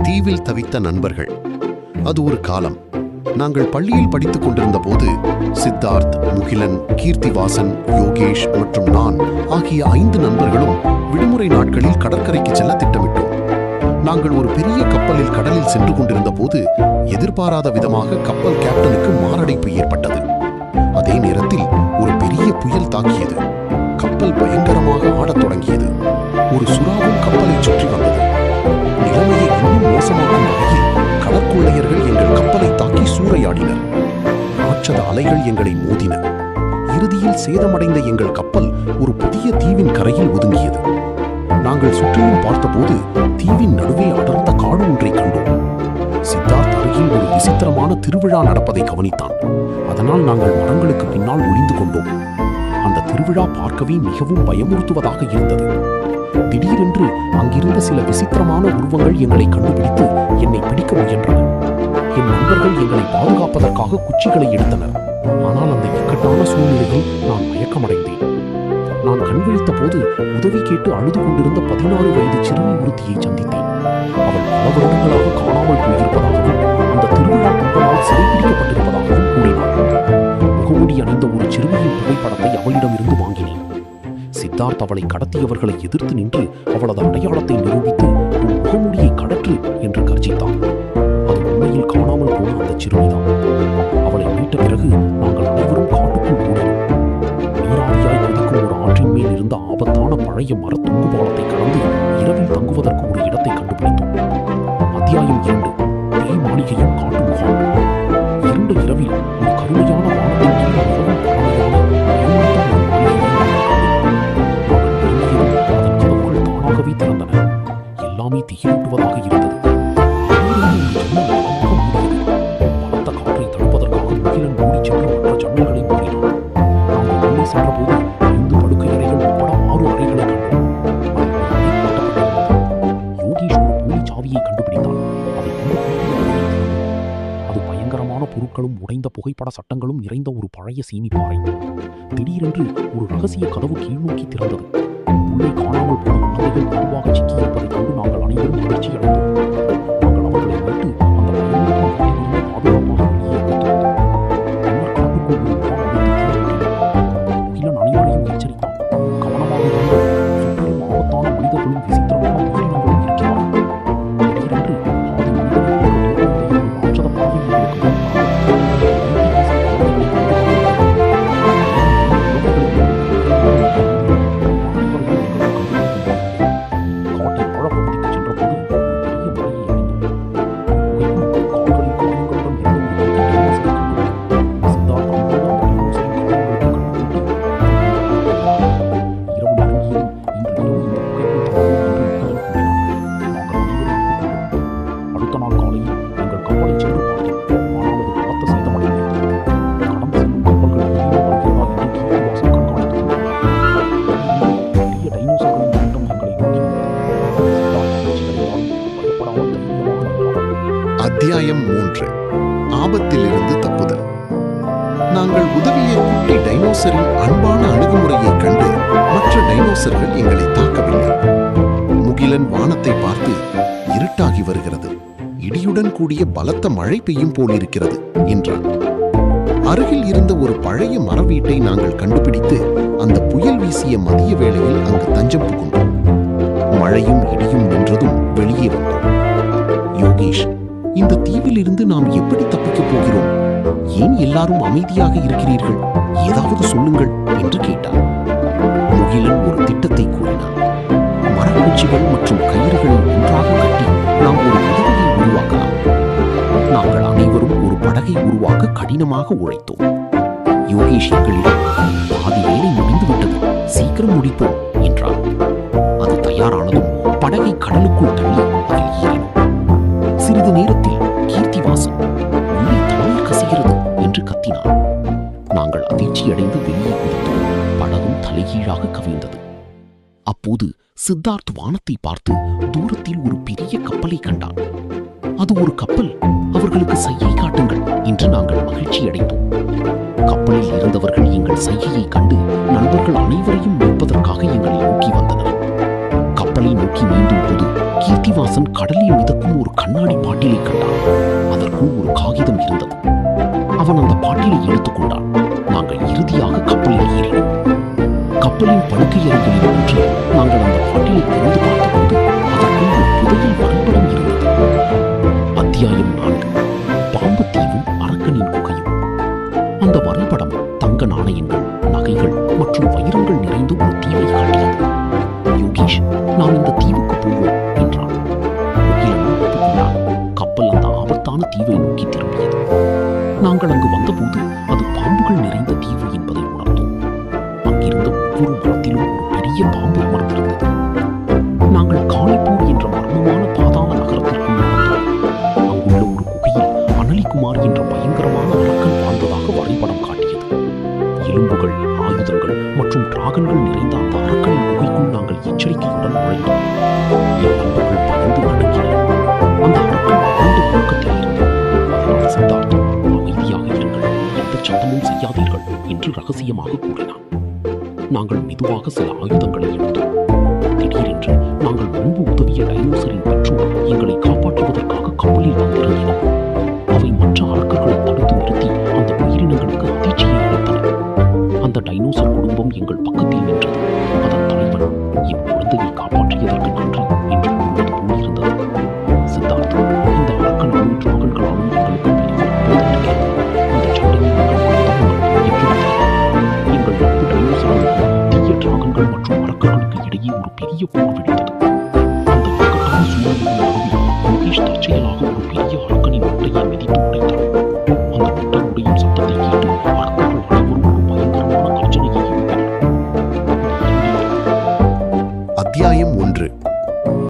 தீவில் தவித்த நண்பர்கள். அது ஒரு காலம். நாங்கள் பள்ளியில் படித்துக் கொண்டிருந்த போது சித்தார்த், முகிலன், கீர்த்திவாசன், யோகேஷ் மற்றும் நான் ஆகிய 5 நண்பர்களும் விடுமுறை நாட்களில் கடற்கரைக்கு செல்ல திட்டமிட்டோம். நாங்கள் ஒரு பெரிய கப்பலில் கடலில் சென்று கொண்டிருந்த போது எதிர்பாராத விதமாக கப்பல் கேப்டனுக்கு மாரடைப்பு ஏற்பட்டது. அதே நேரத்தில் ஒரு பெரிய புயல் தாக்கியது. கப்பல் பயங்கரமாக ஆடத் தொடங்கியது. ஒரு சுறாவும் கப்பலை சுற்றி வந்தது. நிலைமையை இன்னும் மோசமாக்கும் வகையில் கடற்கொள்ளையர்கள் எங்கள் கப்பலை தாக்கி சூறையாடினர். ராட்சத அலைகள் எங்களை மோதின. இறுதியில் சேதமடைந்த எங்கள் கப்பல் ஒரு புதிய தீவின் கரையில் ஒதுங்கியது. நாங்கள் சுற்றிலும் பார்த்தபோது தீவின் நடுவே அடர்ந்த காடு ஒன்றை கண்டோம். சித்தார்த் அருகில் ஒரு விசித்திரமான திருவிழா நடப்பதை கவனித்தான். அதனால் நாங்கள் மரங்களுக்கு பின்னால் ஒளிந்து கொண்டோம். அந்த திருவிழா பார்க்கவே மிகவும் பயமுறுத்துவதாக இருந்தது. திடீரென்று அங்கிருந்த சில விசித்திரமான உருவங்கள் எங்களை கண்டுபிடித்து என்னை பிடிக்க முயன்றன. என் நண்பர்கள் எங்களை பாதுகாப்பதற்காக குச்சிகளை எடுத்தனர். ஆனால் அந்த இக்கட்டான சூழ்நிலையில் நான் மயக்கமடைந்தேன். நான் கண் விழித்த போது உதவி கேட்டு அழுது கொண்டிருந்த 16 வயது சிறுமி ஒருத்தியை சந்தித்தேன். அவள் பல வருடங்களாக காணாமல் போயிருப்பதாகவும் அந்த திருவிழா கும்பலால் சிறைப்பிடிக்கப்பட்டிருப்பதாகவும் கூறினாள். முகமூடி அணிந்த ஒரு சிறுமியின் புகைப்படத்தை அவளிடமிருந்து வாங்கினேன். சித்தார்த் அவளை கடத்தியவர்களை எதிர்த்து நின்று அவளது அடையாளத்தை நிரூபித்து உன் முகமூடியை கடற்று என்று கர்ஜித்தான். அது உண்மையில் காணாமல் போன அந்த சிறுமிதான். அவளை மீட்ட பிறகு நாங்கள் அனைவரும் காட்டுக்குள் ஓடினோம். நீராவியாய் கொதிக்கும் ஒரு ஆற்றின் மேல் இருந்த ஆபத்தான பழைய மர தொங்கு பாலத்தை கடந்து இரவில் தங்குவதற்கு ஒரு இடத்தை கண்டுபிடித்தோம். அத்தியாயம் 2. பேய் மாளிகையும் காட்டு முகாம். இருண்ட இரவில் ஒரு கருமையான வானத்தின் கீழ் மிகவும் பழமையான அதன் கதவுகள் தானாகவே திறந்தன. எல்லாமே திகிலூட்டுவதாக இருந்தது. பலத்த காற்றை தடுப்பதற்காக முகிலன் ஓடி சென்று மற்ற ஜன்னல்களை மூடினான். நாங்கள் உள்ளே சென்றபோது 5 படுக்கை அறைகள் உட்பட 6 அறைகளை கண்டோம். யோகேஷ் ஒரு போலி சாவியை கண்டுபிடித்தான். அதை அது பயங்கரமான பொருட்களும் உடைந்த புகைப்பட சட்டங்களும் நிறைந்த ஒரு பழைய சீமிப்பாறை. திடீரென்று ஒரு ரகசிய கதவு கீழ்நோக்கி திறந்தது. உள்ளே காணாமல் போன குழந்தைகள் பொதுவாக சிக்கியிருப்பதைக் கண்டு நாங்கள் அனைவரும் அதிர்ச்சி அடைந்தோம். நாங்கள் அவர்களை மீட்டு அந்த பயங்கரமான காட்டிலிருந்து பாதுகாப்பாக வெளியே எடுத்தோம். பின்னர் காட்டுக்குள் ஒரு முகாம் அமைத்து முகிலன் அனைவரையும் எச்சரித்தான். கவனமாக இருங்கள். சுற்றிலும் ஆபத்தான மனிதர்களும் விசித்திரமான உயிரினங்களும் இருக்கிறார்கள். திடீரென்று ஆதி மனிதர்கள் ராட்சத பாதை அத்தியாயம் 3. ஆபத்திலிருந்து தப்புதல். நாங்கள் உதவிய குட்டி டைனோசரின் அன்பான அணுகுமுறையை கண்டு மற்ற டைனோசர்கள் எங்களை தாக்கவில்லை. முகிலன் வானத்தை பார்த்து, இருட்டாகி வருகிறது, இடியுடன் கூடிய பலத்த மழை பெய்யும் போலிருக்கிறது என்றான். அருகில் இருந்த ஒரு பழைய மர வீட்டை நாங்கள் கண்டுபிடித்து அந்த புயல் வீசிய மதிய வேளையில் அங்கு தஞ்சம் புகுந்தோம். மழையும் இடியும் நின்றதும் வெளியே வந்தோம். யோகேஷ், இந்த தீவில் இருந்து நாம் எப்படி தப்பிக்கப் போகிறோம்? ஏன் எல்லாரும் அமைதியாக இருக்கிறீர்கள்? ஏதாவது சொல்லுங்கள் என்று கேட்டார். முகிலன் ஒரு திட்டத்தை கூறினான். மரக்குச்சிகள் மற்றும் கயிறுகளை ஒன்றாக கட்டி நாம் ஒரு உதவியை உருவாக்கலாம். நாங்கள் அனைவரும் ஒரு படகை உருவாக்க கடினமாக உழைத்தோம். யோகேஷ் எங்களிடம், பாதி வேலை முடிந்துவிட்டது, சீக்கிரம் முடிப்போம் என்றார். அது தயாரானதும் படகை கடலுக்குள் தள்ளி அதில் ஏறினோம். சிறிது நேரத்தில் கீர்த்திவாசன், உள்ளே தண்ணீர் கசிகிறது என்று கத்தினார். நாங்கள் அதிர்ச்சியடைந்து வெளியே குதித்தோம். படகும் தலைகீழாக கவிழ்ந்தது. அப்போது சித்தார்த் வானத்தை பார்த்து தூரத்தில் ஒரு பெரிய கப்பலை கண்டான். அது ஒரு கப்பல், அவர்களுக்கு சைகை காட்டுங்கள் என்று நாங்கள் மகிழ்ச்சி அடைந்தோம். கப்பலில் இருந்தவர்கள் எங்கள் சைகையை கண்டு நண்பர்கள் அனைவரையும் மீட்பதற்காக எங்களை நோக்கி வந்தனர். கப்பலை நோக்கி மீண்டும் போது கீர்த்திவாசன் கடலில் மிதக்கும் ஒரு கண்ணாடி பாட்டிலை கண்டான். அதற்குள் ஒரு காகிதம் இருந்தது. அவன் அந்த பாட்டிலை எடுத்துக்கொண்டான். நாங்கள் இறுதியாக கப்பலில் ஏறினோம். கப்பலின் படுக்கை அறைகளில் ஒன்று நாங்கள் அந்த பாட்டிலை திறந்து பார்த்தபோது அதற்குள் ஒரு புதையல் வரைபடம் இருந்தது. அத்தியாயம் 4. பாம்பு தீவும் அரக்கனின் குகையும். அந்த வரைபடம் தங்க நாணயங்கள், நகைகள் மற்றும் வைரங்கள் நிறைந்த ஒரு தீவை காட்டியது. யோகேஷ், நாம் இந்த தீவுக்கு போவோம் என்றான். முகிலன் ஒப்புக்கொண்டான். கப்பல் அந்த ஆபத்தான தீவை நோக்கி திரும்பியது. நாங்கள் அங்கு வந்தபோது அது பாம்புகள் நிறைந்த தீவு என்பதை உணர்ந்தோம். அங்கிருந்த ஒவ்வொரு மரத்திலும் ஒரு பெரிய பாம்பு அமர்ந்திருந்தது. நாங்கள் காளிப்பூர் என்ற மர்மமான பாதாள நகரத்திற்குள் வந்தோம். அங்குள்ள ஒரு குகையில் அனலிகுமார் என்ற பயங்கரமான அரக்கன் வாழ்ந்ததாக வரைபடம் காட்டியது. எலும்புகள், ஆயுதங்கள் மற்றும் டிராகன்கள் நிறைந்த அந்த அரக்கனின் குகைக்குள் நாங்கள் எச்சரிக்கையுடன் நுழைந்தோம். என் நண்பர்கள் பயந்து நடுங்கினர். அந்த அரக்கன் ஆழ்ந்த உறக்கத்தில் இருந்தார். அதனால் சித்தார்த், அமைதியாக இருங்கள், எந்த சத்தமும் செய்யாதீர்கள் என்று ரகசியமாக கூறினான். நாங்கள் மெதுவாக சில ஆயுதங்களை எடுத்தோம். திடீரென்று நாங்கள் முன்பு உதவிய டைனோசரின் பெற்றோர் எங்களை காப்பாற்றுவதற்காக கப்பலில் வந்திறங்கினர். அவை மற்ற அரக்கர்களை தடுத்து நிறுத்தி அந்த உயிரினங்களுக்கு அதிர்ச்சியை அளித்தன. அந்த டைனோசர் குடும்பம் எங்கள் பக்கத்தில் நின்றது. அதன் தலைவன், என் குழந்தையை காப்பாற்றியதற்கு நன்றி என்று கூறுவது போல் இருந்தது. சித்தார்த், இந்த அரக்கனாலும் டிராகன்களாலும் எங்களுக்கு பெரிய போராட்டம் இருக்கிறது. இந்த சண்டையை எங்களுக்கு உதவுங்கள் என்று வந்தார். எங்கள் நட்பு டைனோசர்களுக்கும் தீய டிராகன்கள் மற்றும் அரக்கர்களுக்கு இடையே ஒரு பெரிய போர் வெடித்தது. அந்த இக்கட்டான சூழ்நிலையின் நடுவில் யோகேஷ் தற்செயலாக ஒரு பெரிய அரக்கனின் முட்டையை மிதித்து